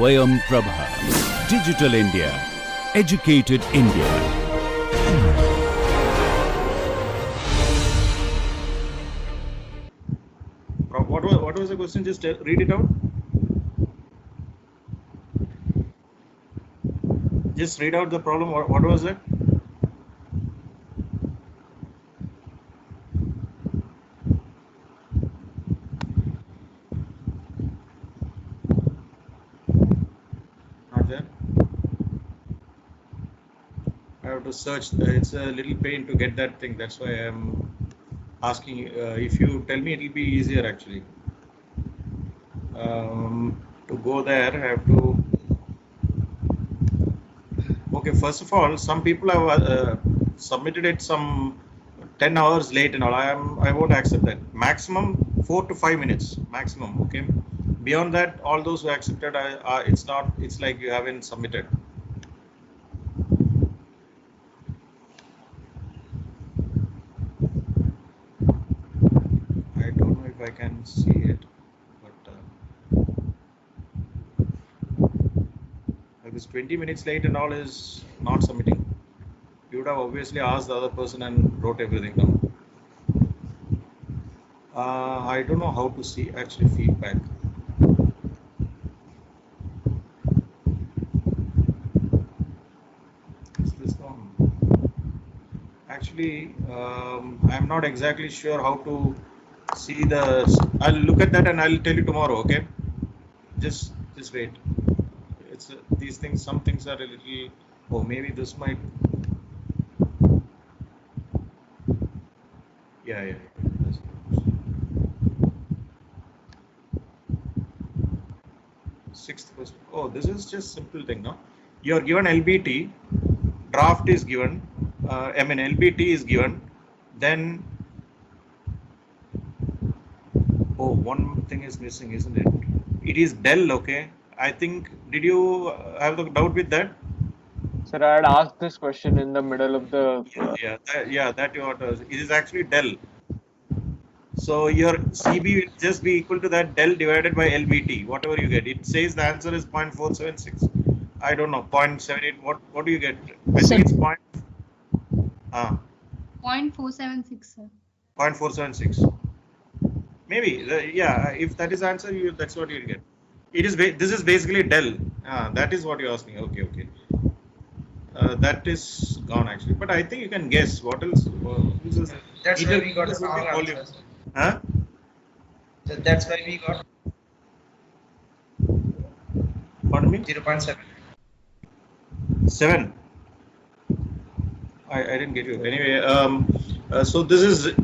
Swayam Prabha. Digital India. Educated India. What was the question? Just read it out. Just read out the problem. What was it? Not there. I have to search. It's a little pain to get that thing. That's why I'm asking. If you tell me, it will be easier actually. To go there, I have to. Okay, first of all, some people have submitted it some 10 hours late and all. I won't accept that. Maximum 4 to 5 minutes maximum. Okay. Beyond that, all those who accepted, it's not. It's like you haven't submitted. I don't know if I can see it, but this 20 minutes late and all is not submitting. You would have obviously asked the other person and wrote everything down. I don't know how to see actually feedback. Is this one? Actually, I'm not exactly sure how to see the. I'll look at that and I'll tell you tomorrow. Okay, just wait. It's these things. Some things are a little. Oh, maybe this might. Yeah. Sixth question. Oh, this is just simple thing, no? You are given LBT, draft is given. LBT is given. Then, oh, one thing is missing, isn't it? It is Dell, okay? I think. Did you have the doubt with that? Sir, I had asked this question in the middle of the. That you ought to. It is actually Dell. So your CB will just be equal to that Dell divided by LBT, whatever you get. It says the answer is 0.476. I don't know, 0.78. What do you get? I think it's 0.476, sir. 0.476. Maybe, if that is the answer, that's what you'll get. This is basically Dell. That is what you're asking. Okay. That is gone actually, but I think you can guess what else. That's why we got a wrong answer. Huh? So that's why we got. Pardon me? 0.7. 7. I didn't get you. Anyway, so this is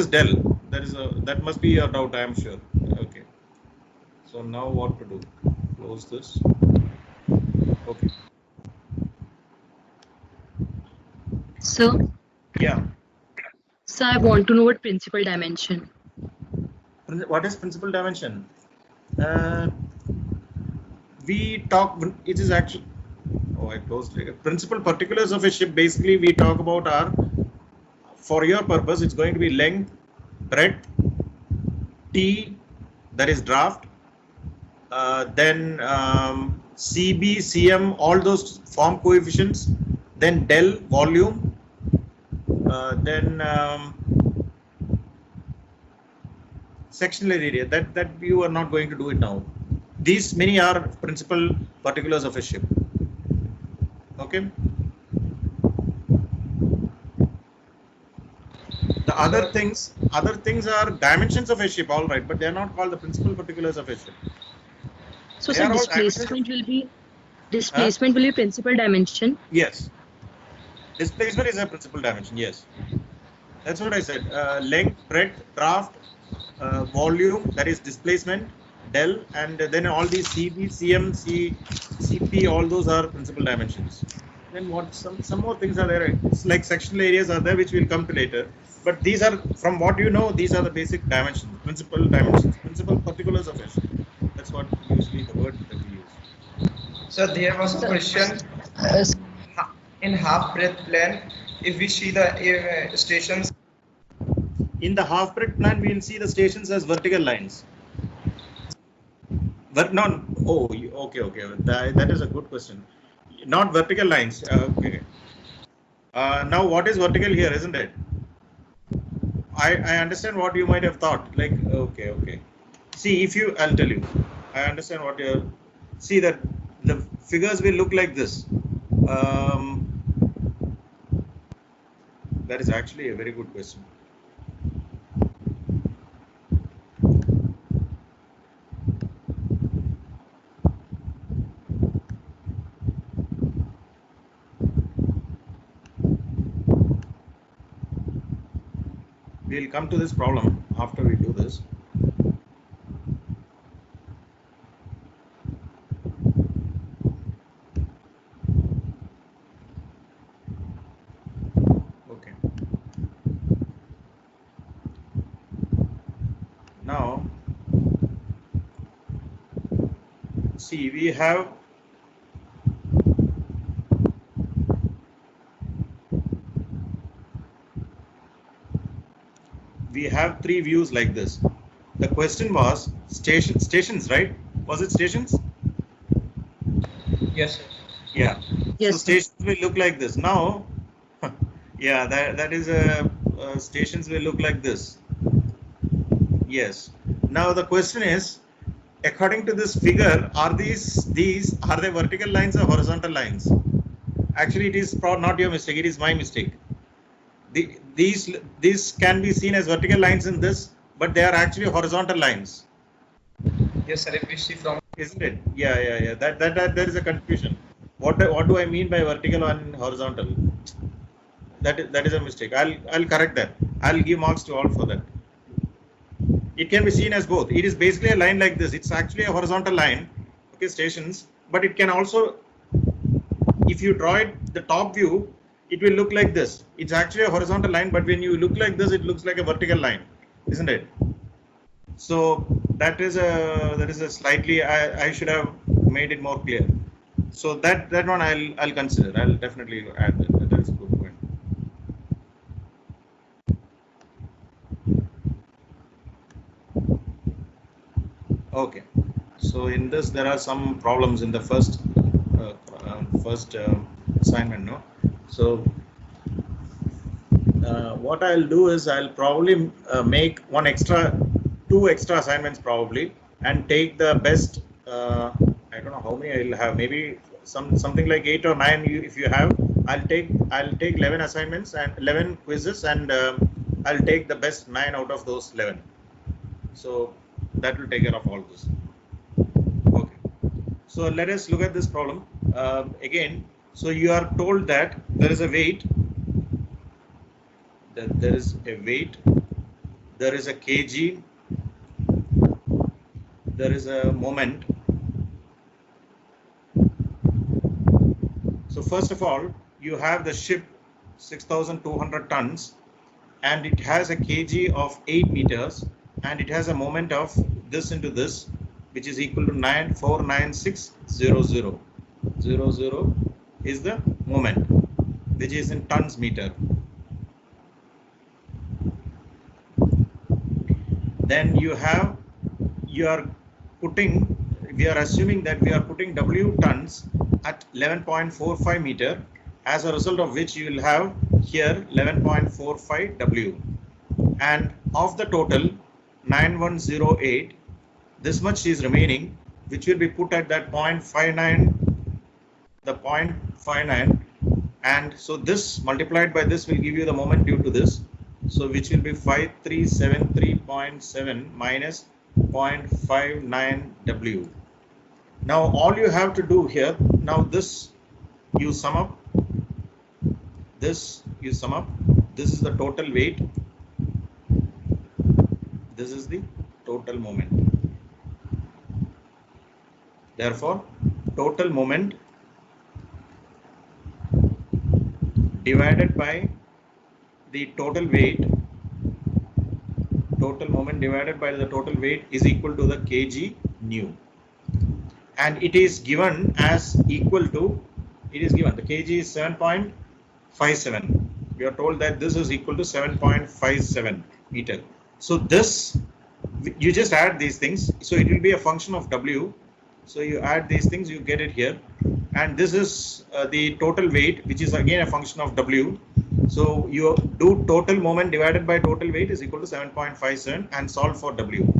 Dell. That must be your doubt. I am sure. Okay. So now what to do? Close this. Okay. Sir? Yeah. So I want to know what principal dimension. What is principal dimension? We talk. It is actually. Oh, I closed it. Principal particulars of a ship. Basically, we talk about are. For your purpose, it's going to be length, breadth, T, that is draft. Then CB, CM, all those form coefficients. Then del, volume. Then sectional area. That you are not going to do it now. These many are principal particulars of a ship. Okay. The other things are dimensions of a ship, all right, but they are not called the principal particulars of a ship. So sir, displacement will be principal dimension. Yes. Displacement is a principal dimension. Yes. That's what I said. Length, breadth, draft, volume, that is displacement, del, and then all these CB, CM, CP, all those are principal dimensions. Then what? Some more things are there. It's like sectional areas are there, which we'll come to later. But these are, from what you know, these are the basic dimensions, principal dimensions, principal particulars of it. That's what usually the word that we use. So there was a question in half breadth plan. If we see the stations in the half breadth plan, we will see the stations as vertical lines. But no, oh, okay, okay. That is a good question. Not vertical lines. Okay. Now, what is vertical here, isn't it? I understand what you might have thought. Like, okay, okay. See, I'll tell you. I understand what you're. See that the figures will look like this. That is actually a very good question. We'll come to this problem after we do this. Okay. Now, see, we have three views like this. The question was stations, right? Was it stations? Yes, sir. Yeah. Yes, So stations will look like this. Now, yeah, that is stations will look like this. Yes. Now the question is, according to this figure, are these are they vertical lines or horizontal lines? Actually, it is not your mistake. It is my mistake. These can be seen as vertical lines in this, but they are actually horizontal lines, Yes, sir. If we see from isn't it? Yeah. That there is a confusion. What do I mean by vertical and horizontal? That is a mistake. I'll correct that. I'll give marks to all for that. It can be seen as both. It is basically a line like this. It's actually a horizontal line. Okay, stations, but it can also, if you draw it the top view, it will look like this. It's actually a horizontal line, but when you look like this, it looks like a vertical line, isn't it? So that is a slightly, I should have made it more clear. So that one I'll consider. I'll definitely add that. That is a good point. Okay. So in this there are some problems in the first assignment, no? So what I'll do is I'll probably make two extra assignments probably, and take the best. I don't know how many I'll have. Maybe something like 8 or 9. If you have, I'll take 11 assignments and 11 quizzes, and I'll take the best 9 out of those 11. So that will take care of all this. Okay. So let us look at this problem again. So you are told that there is a weight. There is a weight. There is a kg. There is a moment. So first of all, you have the ship 6,200 tons, and it has a kg of 8 meters, and it has a moment of this into this, which is equal to 9,496,00. 00 is the moment, which is in tons meter. Then we are assuming that we are putting W tons at 11.45 meter, as a result of which you will have here 11.45 W, and of the total 9108, this much is remaining, which will be put at that 0.59, the 0.59, and so this multiplied by this will give you the moment due to this, so which will be 5373.7 minus 0.59 W. Now all you have to do here, now this you sum up, this is the total weight, this is the total moment. Therefore, total moment divided by the total weight, total moment divided by the total weight is equal to the kg nu, and it is given as equal to, the kg is 7.57. We are told that this is equal to 7.57 meter. So this, you just add these things, so it will be a function of W, So you add these things, you get it here. And this is the total weight, which is again a function of W. So you do total moment divided by total weight is equal to 7.57 and solve for W.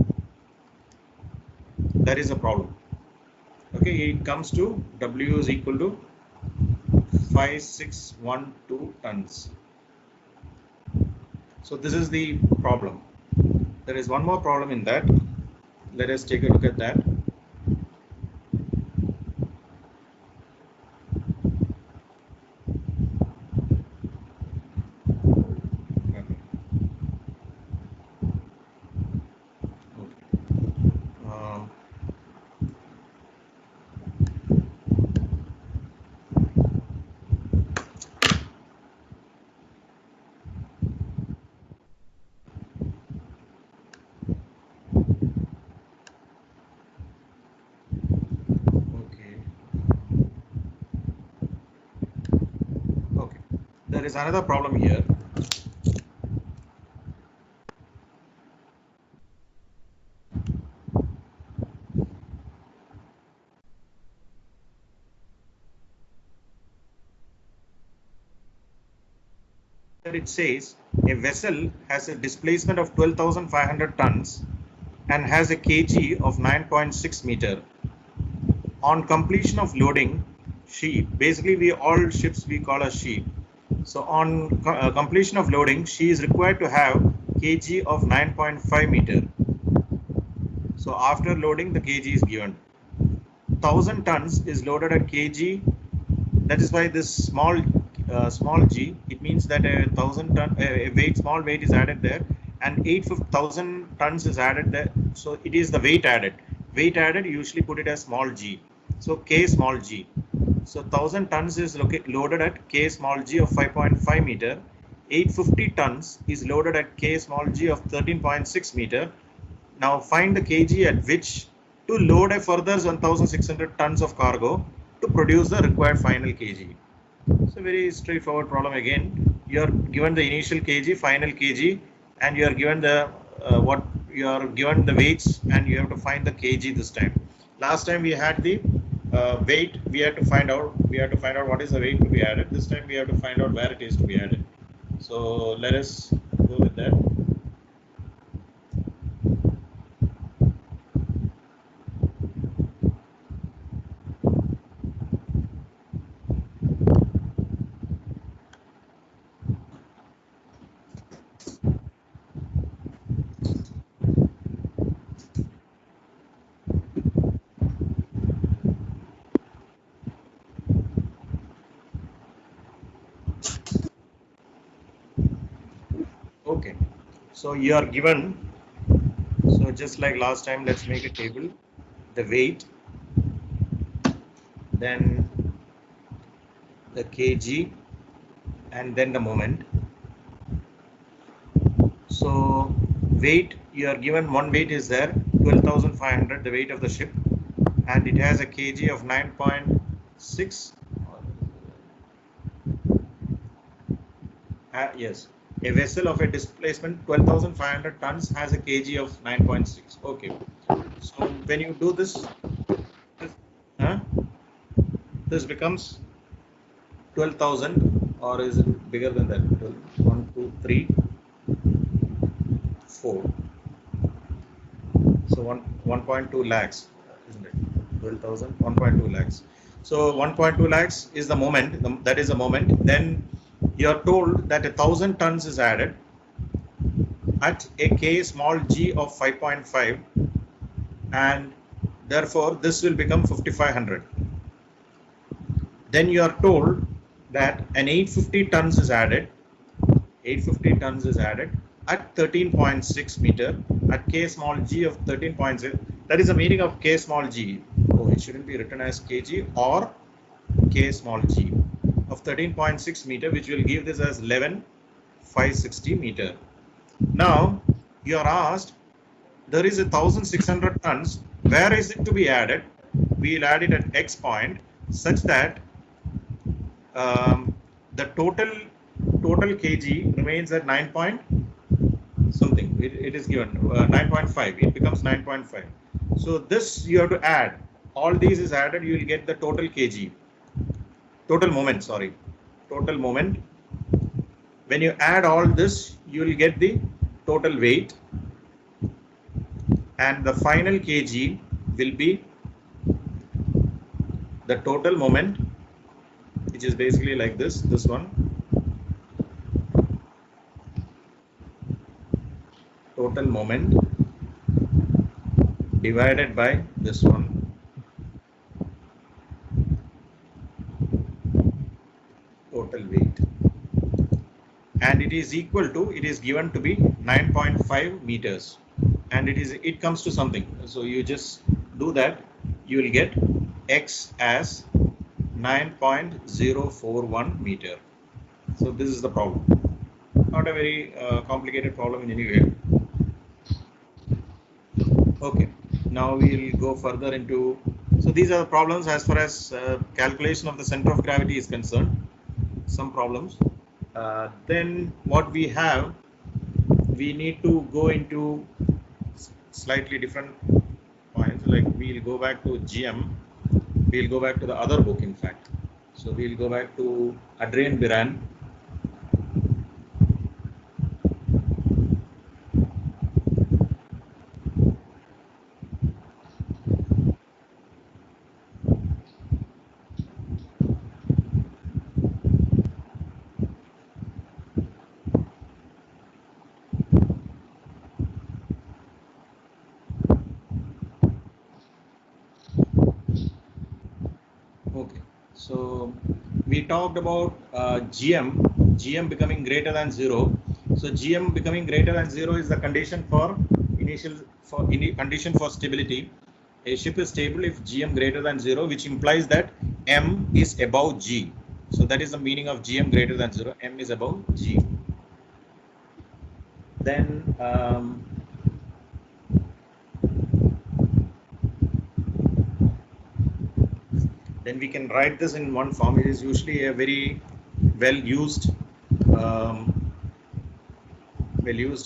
That is a problem. Okay, it comes to W is equal to 5612 tons. So this is the problem. There is one more problem in that. Let us take a look at that. There is another problem here. It says a vessel has a displacement of 12,500 tons and has a kg of 9.6 meter. On completion of loading, basically all ships we call a sheep. So on completion of loading, she is required to have kg of 9.5 meter. So after loading, the kg is given. 1000 tons is loaded at kg. That is why this small g, it means that a 1000 ton small weight is added there, and 8,000 tons is added there. So it is the weight added. Weight added, you usually put it as small g. So k small g. So 1000 tons is loaded at k small g of 5.5 meter. 850 tons is loaded at k small g of 13.6 meter. Now find the kg at which to load a further 1600 tons of cargo to produce the required final kg. It's a very straightforward problem again. You are given the initial kg, final kg, and you are given the given the weights, and you have to find the kg this time. Last time we had the weight. We had to find out what is the weight to be added. This time we have to find out where it is to be added. So let us go with that. Okay, so you are given, so just like last time, let's make a table, the weight, then the kg, and then the moment. So weight, you are given one weight is there, 12,500, the weight of the ship, and it has a kg of 9.6. Yes. A vessel of a displacement 12,500 tons has a kg of 9.6. Okay. So when you do this, this becomes 12,000, or is it bigger than that? 1, 2, 3, 4. So 1.2 lakhs, isn't it? 12,000, 1.2 lakhs. So 1.2 lakhs is the moment. That is the moment. Then you are told that 1,000 tons is added at a k small g of 5.5, and therefore this will become 5,500. Then you are told that an 850 tons is added. 850 tons is added at 13.6 meter at k small g of 13.6. That is the meaning of k small g. Oh, it shouldn't be written as kg or k small g of 13.6 meter, which will give this as 11,560 meter. Now you are asked, there is 1,600 tons. Where is it to be added? We will add it at X point, such that the total kg remains at 9 point something. It is given 9.5. It becomes 9.5. So this you have to add all these is added, you will get the total kg. Total moment, sorry. Total moment. When you add all this, you will get the total weight. And the final kg will be the total moment, which is basically like this one. Total moment divided by this one. Total weight. And it is equal to, it is given to be 9.5 meters. And it comes to something. So you just do that, you will get x as 9.041 meter. So this is the problem. Not a very complicated problem in any way. Okay, now we will go further into, so these are the problems as far as calculation of the center of gravity is concerned. Some problems. Then what we have, we need to go into slightly different points, like we'll go back to GM, we'll go back to the other book in fact. So we'll go back to Adrian Biran. Okay, so we talked about GM becoming greater than 0. So GM becoming greater than 0 is the condition for condition for stability. A ship is stable if GM greater than 0, which implies that M is above G. So that is the meaning of GM greater than 0. M is above G. Then then we can write this in one form. It is usually a very well used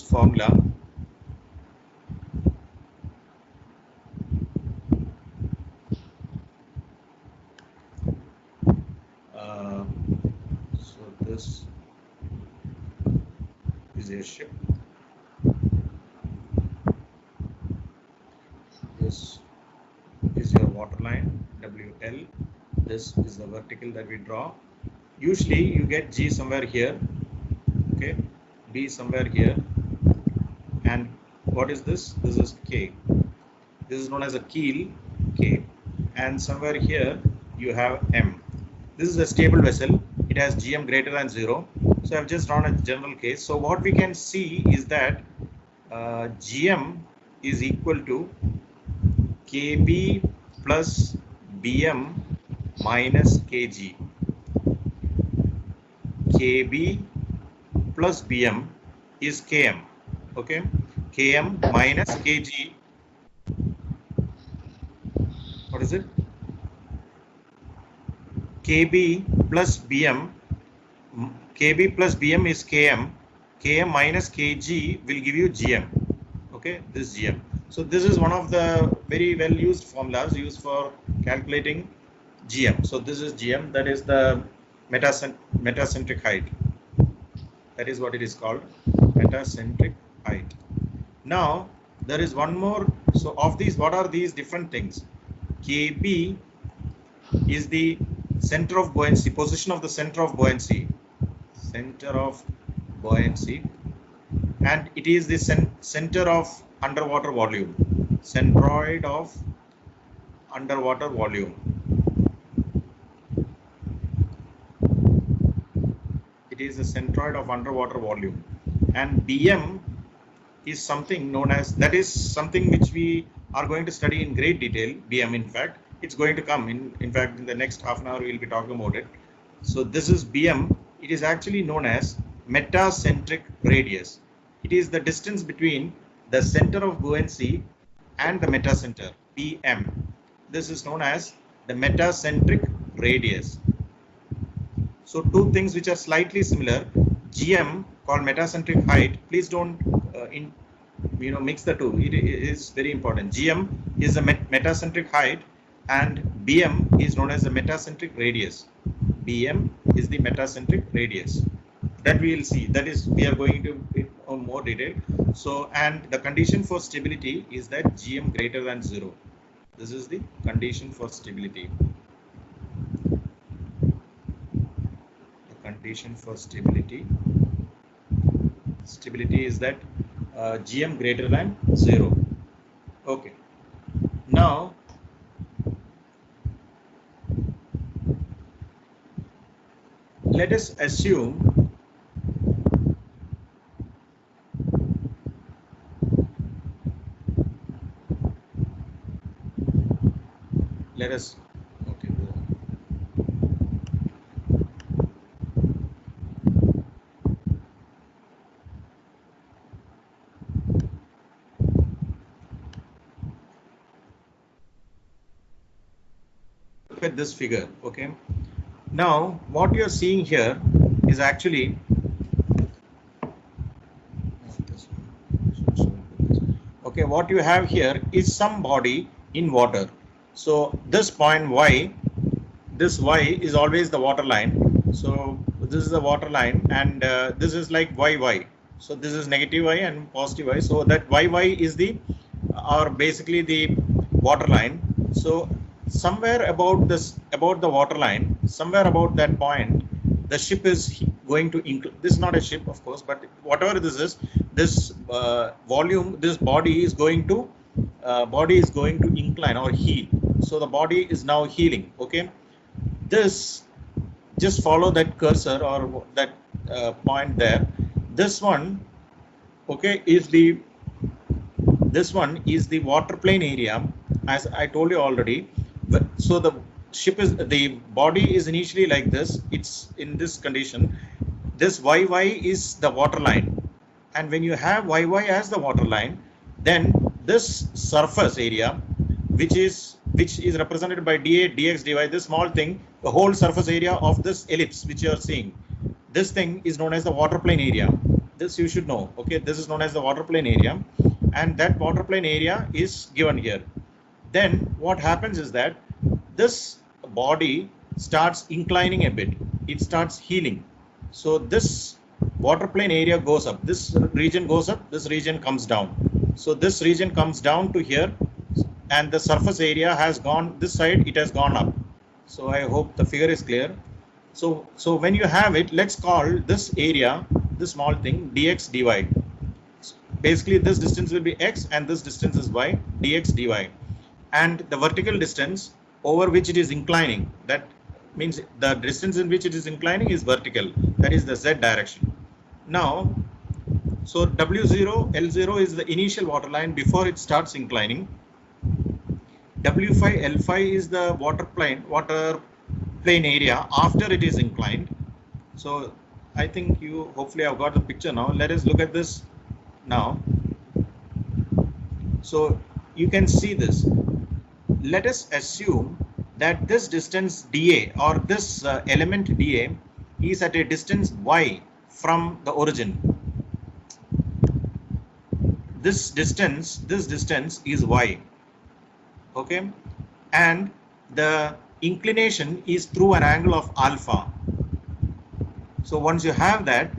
formula. So this is a ship. This is your water line, WL. This is the vertical that we draw. Usually you get G somewhere here, okay, B somewhere here, and what is this? This is K. This is known as a keel, K, and somewhere here you have M. This is a stable vessel. It has GM greater than 0. So I've just drawn a general case. So what we can see is that GM is equal to KB plus BM minus kg. KB plus BM is Km. Okay, Km minus kg. What is it? KB plus BM. KB plus BM is Km. Km minus kg will give you GM. Okay, this GM. So this is one of the very well used formulas used for calculating GM. So this is GM, that is the metacentric height. That is what it is called, metacentric height. Now there is one more. So of these, what are these different things? KB is the center of buoyancy, position of the center of buoyancy, and it is the center of underwater volume, centroid of underwater volume. It is the centroid of underwater volume. And BM is something known as, that is something which we are going to study in great detail. BM, in fact, it's going to come in fact in the next half an hour we will be talking about it. So this is BM. It is actually known as metacentric radius. It is the distance between the center of buoyancy and the metacenter, PM. This is known as the metacentric radius. So two things which are slightly similar, GM called metacentric height. Please don't mix the two. It is very important. GM is the metacentric height, and BM is known as the metacentric radius. BM is the metacentric radius. That we will see. That is, we are going into it on more detail. So, and the condition for stability is that GM greater than 0. This is the condition for stability. The condition for stability. Stability is that GM greater than 0. Okay. Now, let us assume okay. Look at this figure. Okay. Now, what you are seeing here is actually okay. What you have here is some body in water. So this point Y, this Y is always the water line. So this is the water line, and this is like YY. So this is negative Y and positive Y. So that YY is the, or basically the water line. So somewhere about this, about the water line, somewhere about that point, the ship is going to incline. This is not a ship, of course, but whatever this is, this volume, this body is going to incline or heal. So the body is now healing. Okay, this, just follow that cursor or that point there. This one, okay, is the, this one is the water plane area, as I told you already. But so the ship is, the body is initially like this. It's in this condition. This YY is the water line, and when you have YY as the water line, then this surface area, which is represented by dA, dx, dy, this small thing, the whole surface area of this ellipse which you are seeing, this thing is known as the water plane area. This you should know. Okay, this is known as the water plane area, and that water plane area is given here. Then what happens is that this body starts inclining a bit. It starts healing. So this water plane area goes up. This region goes up. This region comes down. So this region comes down to here, and the surface area has gone this side. It has gone up. So I hope the figure is clear. So when you have it, let's call this area, this small thing, dx dy. Basically, this distance will be x, and this distance is y, dx dy. And the vertical distance over which it is inclining, that means the distance in which it is inclining is vertical, that is the z direction. Now, so W0, L0 is the initial water line before it starts inclining. W5, L5 is the water plane area after it is inclined. So I think you hopefully have got the picture now. Let us look at this now. So you can see this. Let us assume that this distance dA, or this element dA, is at a distance y from the origin. This distance is y. Okay, and the inclination is through an angle of alpha. So once you have that,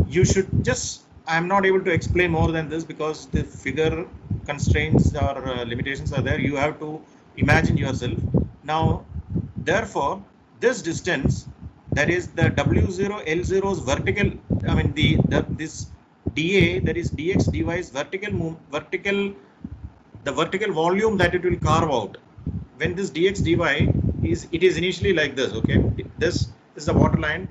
you should just, I am not able to explain more than this because the figure constraints or limitations are there. You have to imagine yourself. Now, therefore, this distance, that is the W0, L0's vertical, I mean this dA, that is dx dy's the vertical volume that it will carve out. When this dx dy it is initially like this. Okay, this is the water line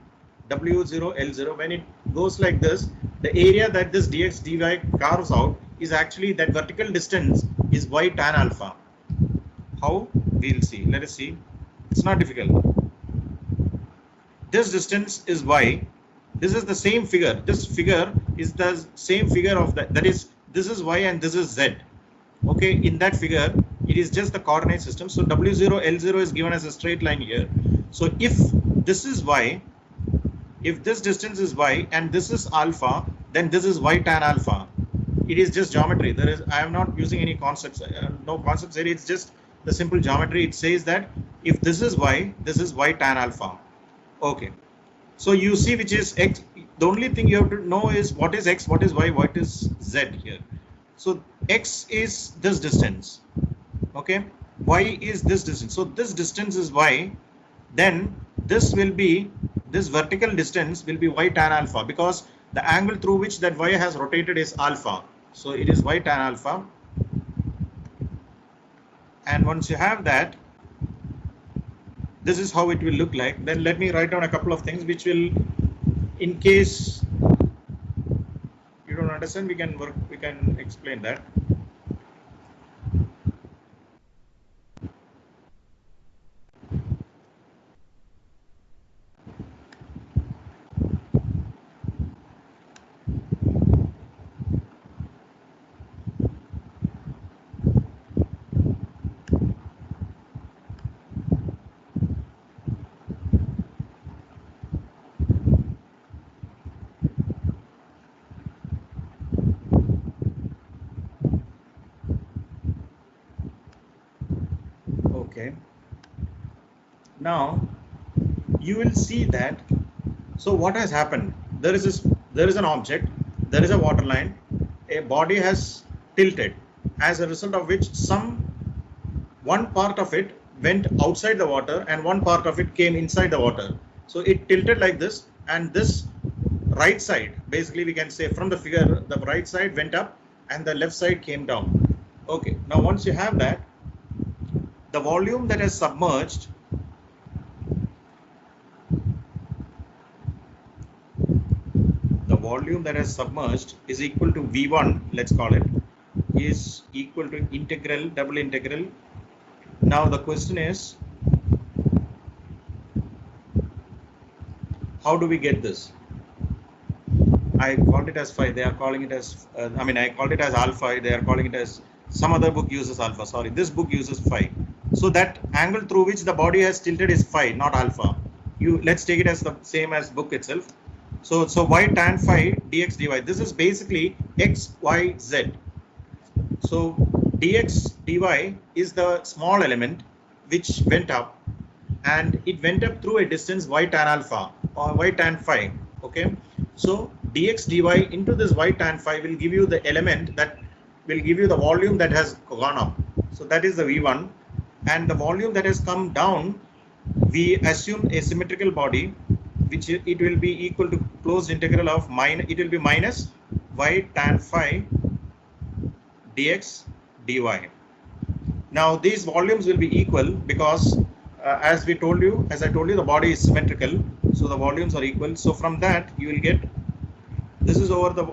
W0, L0. When it goes like this, the area that this dx dy carves out is actually, that vertical distance is y tan alpha. How? We'll see. Let us see. It's not difficult. This distance is y. This is the same figure. This figure is the same figure of that. That is, this is y and this is z. Okay, in that figure, it is just the coordinate system. So W0, L0 is given as a straight line here. So if this is y, if this distance is y and this is alpha, then this is y tan alpha. It is just geometry. I am not using any concepts. No concepts here. It's just the simple geometry, it says that if this is y, this is y tan alpha. Okay. So you see which is x. The only thing you have to know is what is x, what is y, what is z here. So x is this distance. Okay. Y is this distance. So this distance is y. Then this will be, this vertical distance will be y tan alpha, because the angle through which that y has rotated is alpha. So it is y tan alpha. And once you have that, this is how it will look like. Then let me write down a couple of things which will, in case you don't understand, we can explain that. Okay. Now you will see that. So what has happened? There is an object. There is a water line. A body has tilted, as a result of which one part of it went outside the water and one part of it came inside the water. So it tilted like this, and this right side, basically we can say from the figure, the right side went up and the left side came down. Okay. Now once you have that, the volume that is submerged is equal to V1, let's call it, is equal to integral, double integral. Now the question is, how do we get this? I called it as phi, they are calling it as, I called it as alpha, they are calling it as, some other book uses alpha, sorry, this book uses phi. So that angle through which the body has tilted is phi, not alpha. Let's take it as the same as book itself. So y tan phi dx dy. This is basically x, y, z. So dx dy is the small element which went up, and it went up through a distance y tan alpha or y tan phi. Okay. So dx dy into this y tan phi will give you the element that will give you the volume that has gone up. So that is the V1. And the volume that has come down, we assume a symmetrical body, which it will be equal to closed integral of it will be minus y tan phi dx dy. Now these volumes will be equal because as I told you, the body is symmetrical, so the volumes are equal. So from that you will get, this is over the,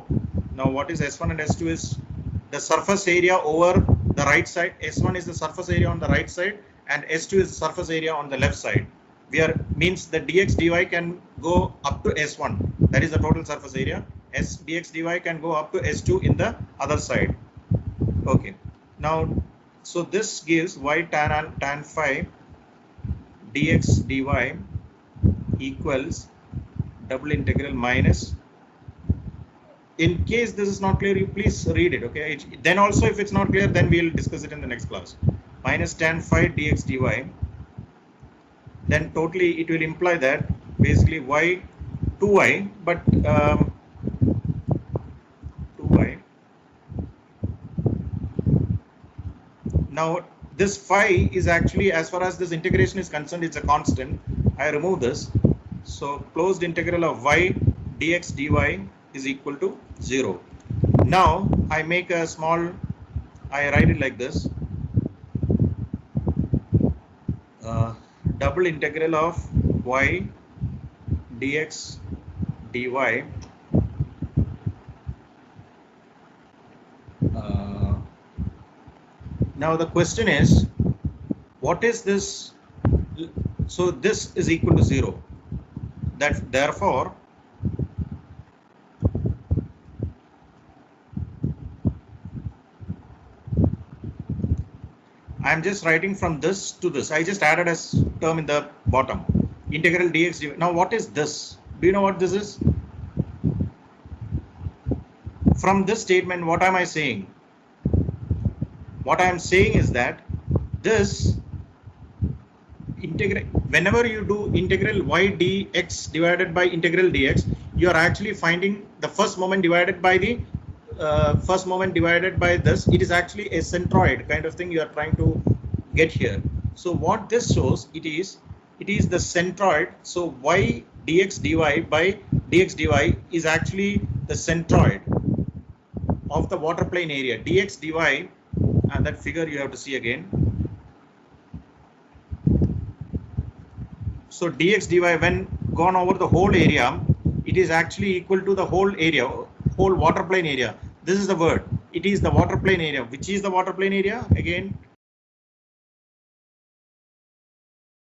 now what is S1 and S2 is the surface area over the right side. S1 is the surface area on the right side and S2 is the surface area on the left side. Means the dx dy can go up to S1, that is the total surface area. Dx dy can go up to S2 in the other side. Okay. Now, so this gives y tan phi dx dy equals double integral minus. In case this is not clear, you please read it. Okay. Then also, if it's not clear, then we'll discuss it in the next class. Minus tan phi dx dy. Then totally it will imply that basically y 2y, but 2y. Now this phi is actually, as far as this integration is concerned, it's a constant. I remove this. So closed integral of y dx dy is equal to 0. Now I make a small, I write it like this. Double integral of y dx dy now the question is, what is this? So this is equal to 0. That therefore I am just writing from this to this. I just added a term in the bottom. Integral dx dy. Now what is this? Do you know what this is? From this statement, what am I saying? What I am saying is that this integral, whenever you do integral y dx divided by integral dx, you are actually finding the first moment divided by the first moment divided by this. It is actually a centroid kind of thing you are trying to get here. So what this shows, it is the centroid. So y dx dy by dx dy is actually the centroid of the water plane area. Dx dy, and that figure you have to see again. So dx dy, when gone over the whole area, it is actually equal to the whole area, whole water plane area. This is the word. It is the water plane area. Which is the water plane area? Again,